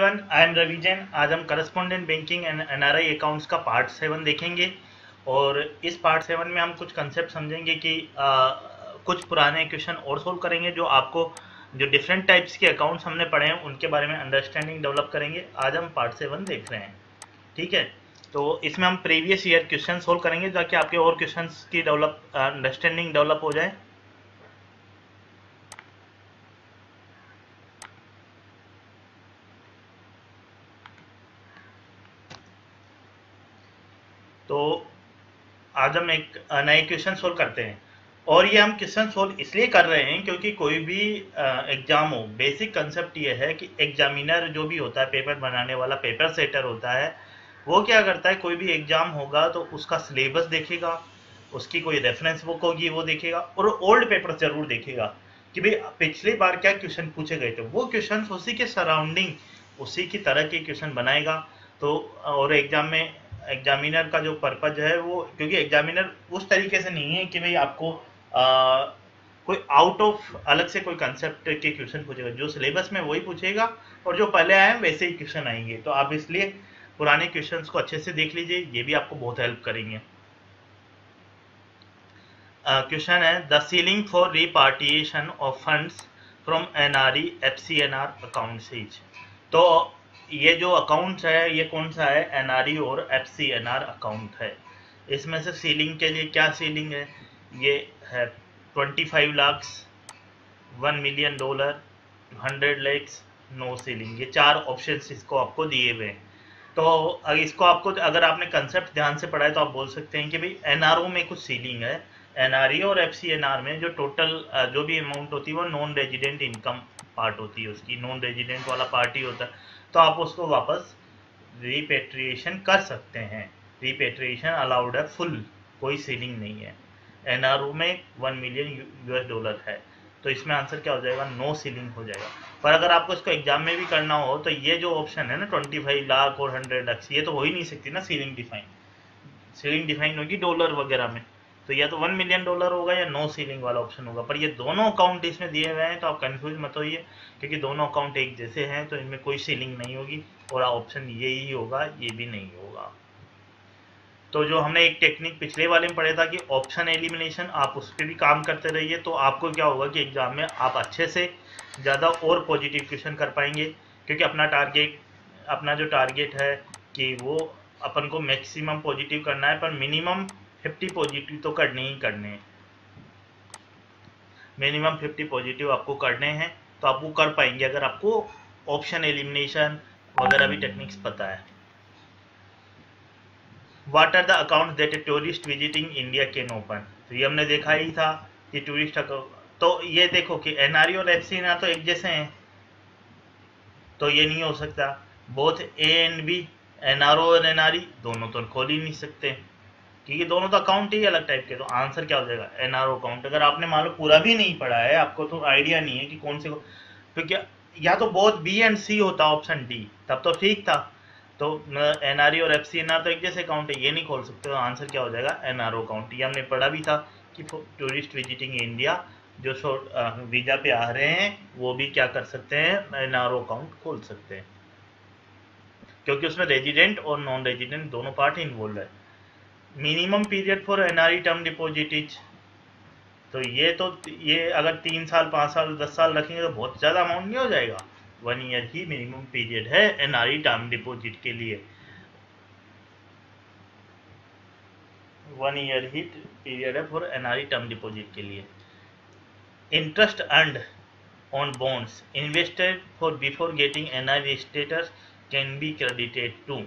Everyone, I am Ravi Jain. आज हम correspondent banking and NRI accounts का पार्ट 7 देखेंगे और इस पार्ट 7 में हम कुछ कंसेप्ट समझेंगे कि कुछ पुराने क्वेश्चन और सोल्व करेंगे जो आपको जो डिफरेंट टाइप्स के अकाउंट्स हमने पढ़े हैं उनके बारे में अंडरस्टैंडिंग डेवलप करेंगे। आज हम पार्ट 7 देख रहे हैं, ठीक है। तो इसमें हम प्रीवियस ईयर क्वेश्चन सोल्व करेंगे ताकि आपके और क्वेश्चन की अंडरस्टैंडिंग डेवलप हो जाए। तो आज हम एक नए क्वेश्चन सोल्व करते हैं और ये हम क्वेश्चन सोल्व इसलिए कर रहे हैं क्योंकि कोई भी एग्जाम हो, बेसिक कंसेप्ट ये है कि एग्जामिनर जो भी होता है, पेपर बनाने वाला पेपर सेटर होता है, वो क्या करता है, कोई भी एग्जाम होगा तो उसका सिलेबस देखेगा, उसकी कोई रेफरेंस बुक होगी वो देखेगा और ओल्ड पेपर जरूर देखेगा कि भाई पिछली बार क्या क्वेश्चन पूछे गए थे। वो क्वेश्चन उसी के सराउंडिंग उसी की तरह के क्वेश्चन बनाएगा। तो और एग्जाम में एग्जामिनर का जो पर्पज है वो, क्योंकि एग्जामिनर उस तरीके से नहीं है कि भाई आपको कोई आउट ऑफ अलग से कोई कंसेप्ट के क्वेश्चन पूछेगा, जो सिलेबस में वही पूछेगा और जो पहले आए वैसे ही क्वेश्चन आएंगे। तो आप इसलिए पुराने क्वेश्चंस को अच्छे से देख लीजिए, ये भी आपको बहुत हेल्प करेंगे। क्वेश्चन है the ceiling for repatriation of funds from NRE FCNR accounts is. तो ये जो अकाउंट है ये कौन सा है, एनआरई और एफसीएनआर अकाउंट है। इसमें से सीलिंग के लिए क्या सीलिंग है, ये है 25 lakh, $1 million, 100 lakhs, no ceiling. ये चार ऑप्शंस इसको आपको दिए हुए हैं। तो इसको आपको अगर आपने कंसेप्ट ध्यान से पढ़ा है तो आप बोल सकते हैं कि भाई एनआरओ में कुछ सीलिंग है, एनआरई और एफसीएनआर में जो टोटल जो भी अमाउंट होती है वो नॉन रेजिडेंट इनकम पार्ट होती है, उसकी नॉन रेजिडेंट वाला पार्ट ही होता है। तो आप उसको वापस रिपेट्रिएशन कर सकते हैं, रिपेट्रिएशन अलाउड है फुल, कोई सीलिंग नहीं है। एनआरओ में $1 मिलियन है, तो इसमें आंसर क्या हो जाएगा, नो सीलिंग हो जाएगा। पर अगर आपको इसको एग्जाम में भी करना हो तो ये जो ऑप्शन है ना 25 लाख और 100 lakhs, ये तो हो ही नहीं सकती ना सीलिंग डिफाइन। सीलिंग डिफाइन होगी डॉलर वगैरह में, तो या तो $1 मिलियन होगा या नो सीलिंग वाला ऑप्शन होगा। पर ये दोनों अकाउंट इसमें दिए हुए हैं तो आप कंफ्यूज मत होइए, क्योंकि दोनों अकाउंट एक जैसे हैं तो इनमें कोई सीलिंग नहीं होगी और ऑप्शन ये ही होगा, ये भी नहीं होगा। तो जो हमने एक टेक्निक पिछले वाले में पढ़ा था कि ऑप्शन एलिमिनेशन, आप उस पर भी काम करते रहिए तो आपको क्या होगा कि एग्जाम में आप अच्छे से ज़्यादा और पॉजिटिव क्वेश्चन कर पाएंगे। क्योंकि अपना जो टारगेट है कि वो अपन को मैक्सिमम पॉजिटिव करना है, पर मिनिमम 50 पॉजिटिव तो करने ही करने हैं। मिनिमम 50 पॉजिटिव आपको करने हैं, तो आप वो कर पाएंगे अगर आपको ऑप्शन एलिमिनेशन वगैरह भी टेक्निक्स पता है। What are the accounts that a tourist visiting India can open? तो ये हमने देखा ही था कि टूरिस्ट अकाउंट, तो ये देखो कि एनआरई और एफसीएनआर तो एक जैसे हैं, तो ये नहीं हो सकता। Both A and B, NRO और एनआरई दोनों तो खोल ही नहीं सकते, क्योंकि दोनों तो अकाउंट ही अलग टाइप के। तो आंसर क्या हो जाएगा, एनआरओ अकाउंट। अगर आपने मान लो पूरा भी नहीं पढ़ा है, आपको तो आइडिया नहीं है कि कौन से को, तो क्या या तो बोथ बी एंड सी होता ऑप्शन डी, तब तो ठीक था। तो एनआरई और एफसीएनआर तो एक जैसे अकाउंट है, ये नहीं खोल सकते। तो आंसर क्या हो जाएगा, एनआरओ अकाउंट। ये हमने पढ़ा भी था कि टूरिस्ट विजिटिंग इंडिया जो वीजा पे आ रहे हैं वो भी क्या कर सकते हैं, एनआरओ अकाउंट खोल सकते हैं, क्योंकि उसमें रेजिडेंट और नॉन रेजिडेंट दोनों पार्ट इन्वॉल्व है। Minimum period for NRE term deposit is, तो ये अगर 3 साल 5 साल 10 साल रखेंगे तो बहुत ज़्यादा अमाउंट नहीं हो जाएगा। 1 ईयर ही मिनिमम पीरियड है एनआरई टर्म डिपॉजिट के लिए, 1 ईयर ही पीरियड है फॉर एनआरई टर्म डिपॉजिट के लिए। Interest earned on bonds invested for before getting NRE status can be credited to.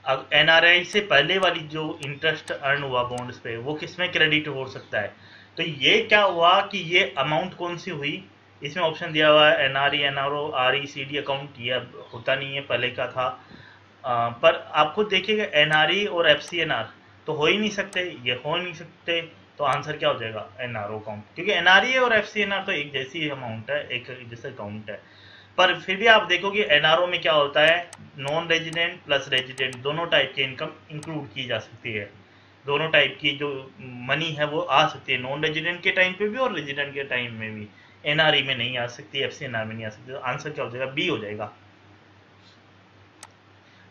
अब एनआरआई से पहले वाली जो इंटरेस्ट अर्न हुआ बॉन्ड्स पे, वो किसमें क्रेडिट हो सकता है। तो ये क्या हुआ कि ये अमाउंट कौन सी हुई, इसमें ऑप्शन दिया हुआ है एनआरई, एनआरओ, आरईसीडी अकाउंट। ये अब होता नहीं है, पहले का था। पर आप खुद देखिएगा एनआरई और एफसीएनआर तो हो ही नहीं सकते, ये हो नहीं सकते। तो आंसर क्या हो जाएगा, एनआरओ अकाउंट, क्योंकि एनआरई और एफसीएनआर तो एक जैसी अमाउंट है, एक जैसा अकाउंट है। पर फिर भी आप देखोगे एनआरओ में क्या होता है, नॉन रेजिडेंट प्लस रेजिडेंट दोनों टाइप की इनकम इंक्लूड की जा सकती है। दोनों टाइप की जो मनी है वो आ सकती है, नॉन रेजिडेंट के टाइम पे भी और रेजिडेंट के टाइम में भी। एनआरई में नहीं आ सकती, एफसीएनआर में नहीं आ सकती। तो आंसर क्या हो जाएगा, बी हो जाएगा।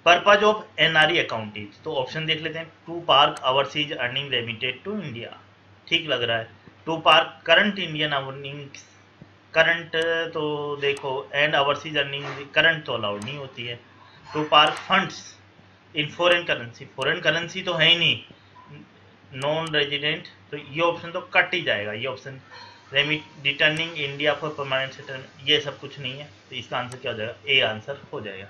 Purpose of NRE account is, तो ऑप्शन देख लेते हैं। To park overseas earning remitted to India, ठीक लग रहा है। To park current Indian earning, current तो देखो, एंड ओवरसीज अर्निंग करंट तो अलाउड नहीं होती है। To park funds in foreign currency, foreign currency तो है ही नहीं, नॉन रेजिडेंट, तो ये ऑप्शन तो कट ही जाएगा, ये option. Returning India for permanent settlement, ये सब कुछ नहीं है, तो इसका आंसर क्या हो जाएगा, ए आंसर हो जाएगा।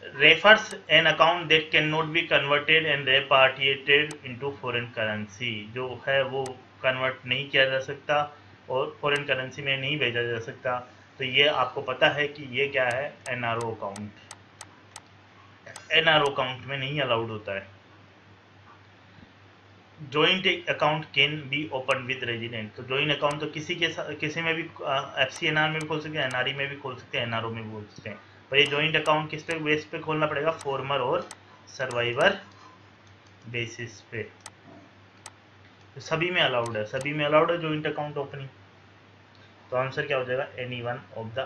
Refers an account that can not be converted and repatriated into foreign currency, जो है वो कन्वर्ट नहीं किया जा सकता और फॉरेन करेंसी में नहीं भेजा जा सकता, तो ये आपको पता है कि ये क्या है, एनआरओ अकाउंट। एनआरओ अकाउंट में नहीं अलाउड होता है। Joint account can be open with resident, तो जॉइंट अकाउंट तो किसी में भी, एफसीएनआर में भी खोल सकते हैं, एनआरई में भी खोल सकते हैं, एनआरओ में भी खोल सकते हैं, पर ये जॉइंट अकाउंट किस पे बेस पे खोलना पड़ेगा, फॉर्मर और सर्वाइवर बेसिस पे। तो सभी में अलाउड है, सभी में अलाउड है जॉइंट अकाउंट ओपनिंग, तो आंसर क्या हो जाएगा, any one of the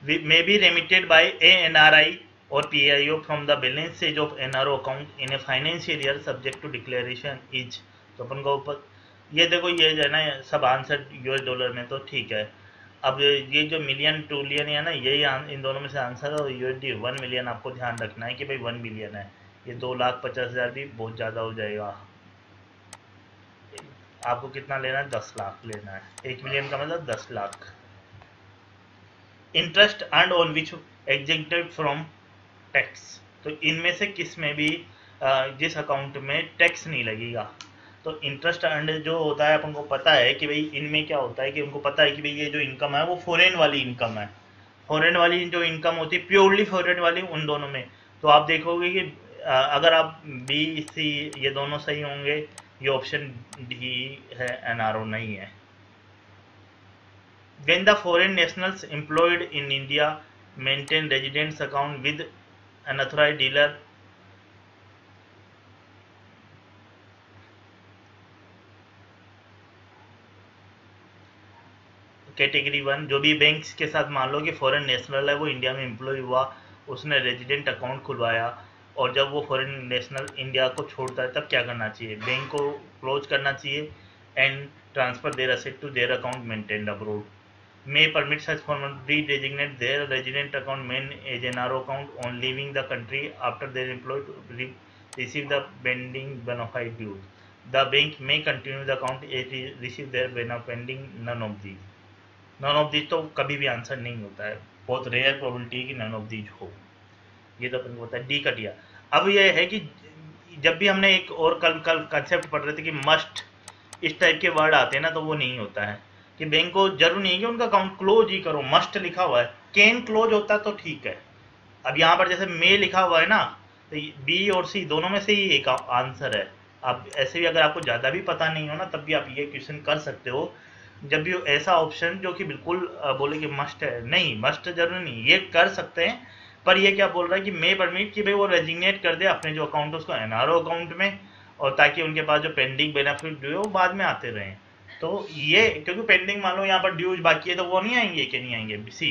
may be remitted by a NRI or PIO from the balances of NRO account in a financial year subject to declaration is, तो अपन को ऊपर ये देखो, ये जो है ना सब आंसर यूएस डॉलर में, तो ठीक है। अब ये जो मिलियन ट्रिलियन है ना, यही इन दोनों में से आंसर है। और यूएसडी 1 मिलियन आपको ध्यान रखना है कि भाई 1 मिलियन है, ये 2,50,000 भी बहुत ज़्यादा हो जाएगा। आपको कितना लेना है, 10 लाख लेना है, 1 मिलियन का मतलब 10 lakh. Interest earned on which exempted from tax, तो इनमें से किस में भी जिस अकाउंट में टैक्स नहीं लगेगा, तो इंटरेस्ट अर्न्ड जो होता है अपन को पता है कि भाई इनमें क्या होता है कि उनको पता है कि भाई ये जो इनकम है वो फॉरेन वाली इनकम है, फॉरेन वाली जो इनकम होती है प्योरली फॉरेन वाली, उन दोनों में। तो आप देखोगे कि अगर आप बी सी ये दोनों सही होंगे, ये ऑप्शन डी है, एनआरओ नहीं है। When the foreign nationals employed in India maintain residence account with an authorized dealer, category 1, जो भी बैंक के साथ मान लो कि फॉरेन नेशनल है, वो इंडिया में एम्प्लॉय हुआ, उसने रेजिडेंट अकाउंट खुलवाया, और जब वो फॉरेन नेशनल इंडिया को छोड़ता है तब क्या करना चाहिए, बैंक को क्लोज करना चाहिए and transfer their asset to their account maintained abroad. May permit such foreign re-designate their resident account main as an NRO account on leaving the country after their employee to receive the pending bona fide dues. The bank may continue the account as receive their pending none of these. None of these तो कभी भी answer नहीं होता है, बहुत rare probability है कि none of these हो, ये तो अपन को पता है, डी कट गया। अब ये है कि जब भी हमने एक और कल कंसेप्ट पढ़ रहे थे कि मस्ट, इस टाइप के वर्ड आते हैं ना, तो वो नहीं होता है कि बैंक को जरूर नहीं है कि उनका अकाउंट क्लोज ही करो, मस्ट लिखा हुआ है, कैन क्लोज होता तो ठीक है। अब यहाँ पर जैसे मे लिखा हुआ है ना, तो बी और सी दोनों में से ही एक आंसर है। अब ऐसे भी अगर आपको ज़्यादा भी पता नहीं हो ना, तब भी आप ये क्वेश्चन कर सकते हो, जब भी ऐसा ऑप्शन जो कि बिल्कुल बोले कि मस्ट है, नहीं मस्ट जरूर नहीं, ये कर सकते हैं, पर ये क्या बोल रहा है कि मे परमिट कि भाई वो रेजिग्नेट कर दे अपने जो अकाउंट है उसको एनआरओ अकाउंट में, और ताकि उनके पास जो पेंडिंग बेनिफिट ड्यू है वो बाद में आते रहें। तो ये क्योंकि पेंडिंग मान लो यहाँ पर ड्यूज बाकी है, तो वो नहीं आएंगे, कि नहीं आएंगे। C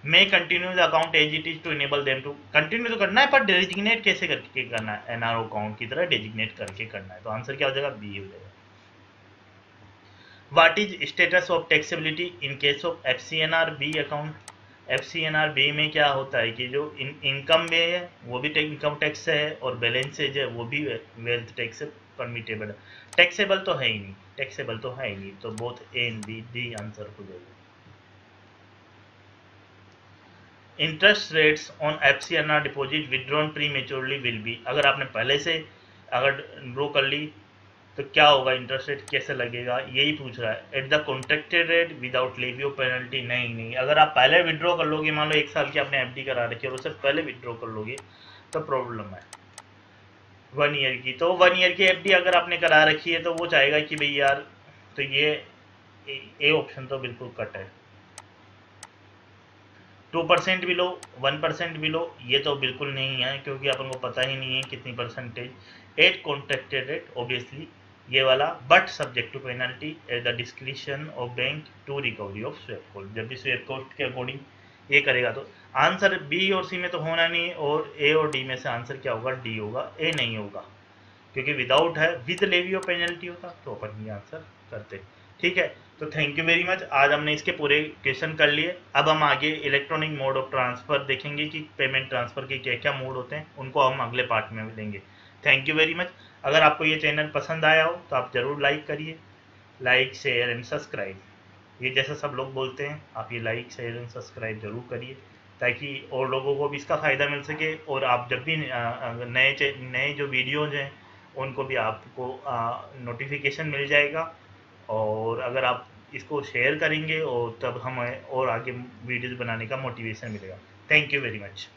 may continue the account as it is to enable them to, continue तो करना है पर डेजिग्नेट कैसे करके करना है, एनआरओ अकाउंट की तरह डेजिग्नेट करके करना है, तो आंसर क्या हो जाएगा, बी हो जाएगा। What is status of taxability in case of FCNR B account, FCNR B में क्या होता है कि जो इनकम में है वो भी इनकम टैक्स है, और बैलेंसेज है वो भी वेल्थ टैक्स परमिटेबल है, टैक्सेबल तो है ही नहीं, टैक्सेबल तो है ही नहीं, तो both A and B, D answer हो जाएगा। Interest rates on FCNR deposit withdrawn prematurely will be, अगर आपने पहले से अगर ड्रॉ कर ली तो क्या होगा, इंटरेस्ट रेट कैसे लगेगा, यही पूछ रहा है। At the contracted rate without levy of penalty, नहीं, अगर आप पहले विड्रॉ कर लोगे, मान लो 1 साल की आपने एफडी करा रखी है और उससे पहले विड्रॉ कर लोगे तो प्रॉब्लम है। 1 ईयर की, तो 1 ईयर की एफडी अगर आपने करा रखी है तो वो चाहेगा कि भाई यार, तो ये ए ऑप्शन तो बिल्कुल कट है। 2% बिलो, 1% बिलो, ये तो बिल्कुल नहीं है, क्योंकि अपन को पता ही नहीं है कितनी percentage. At contracted rate obviously ये वाला, but subject to penalty at the discretion of bank to recovery of swap cost. जब भी स्वेप कोस्ट के अकॉर्डिंग ये करेगा तो आंसर बी और सी में तो होना नहीं, और ए और डी में से आंसर क्या होगा, डी होगा, ए नहीं होगा, क्योंकि विदाउट है, विद लेवी और पेनल्टी होता तो अपन ये आंसर करते। ठीक है, तो थैंक यू वेरी मच। आज हमने इसके पूरे क्वेश्चन कर लिए। अब हम आगे इलेक्ट्रॉनिक मोड ऑफ ट्रांसफर देखेंगे कि पेमेंट ट्रांसफर के क्या क्या मोड होते हैं, उनको हम अगले पार्ट में लेंगे। Thank you very much. अगर आपको ये चैनल पसंद आया हो तो आप जरूर लाइक करिए, लाइक शेयर एंड सब्सक्राइब। ये जैसा सब लोग बोलते हैं, आप ये लाइक शेयर एंड सब्सक्राइब जरूर करिए, ताकि और लोगों को भी इसका फ़ायदा मिल सके, और आप जब भी नए जो वीडियोज हैं उनको भी आपको नोटिफिकेशन मिल जाएगा। और अगर आप इसको शेयर करेंगे और तब हमें और आगे वीडियोज़ बनाने का मोटिवेशन मिलेगा। Thank you very much.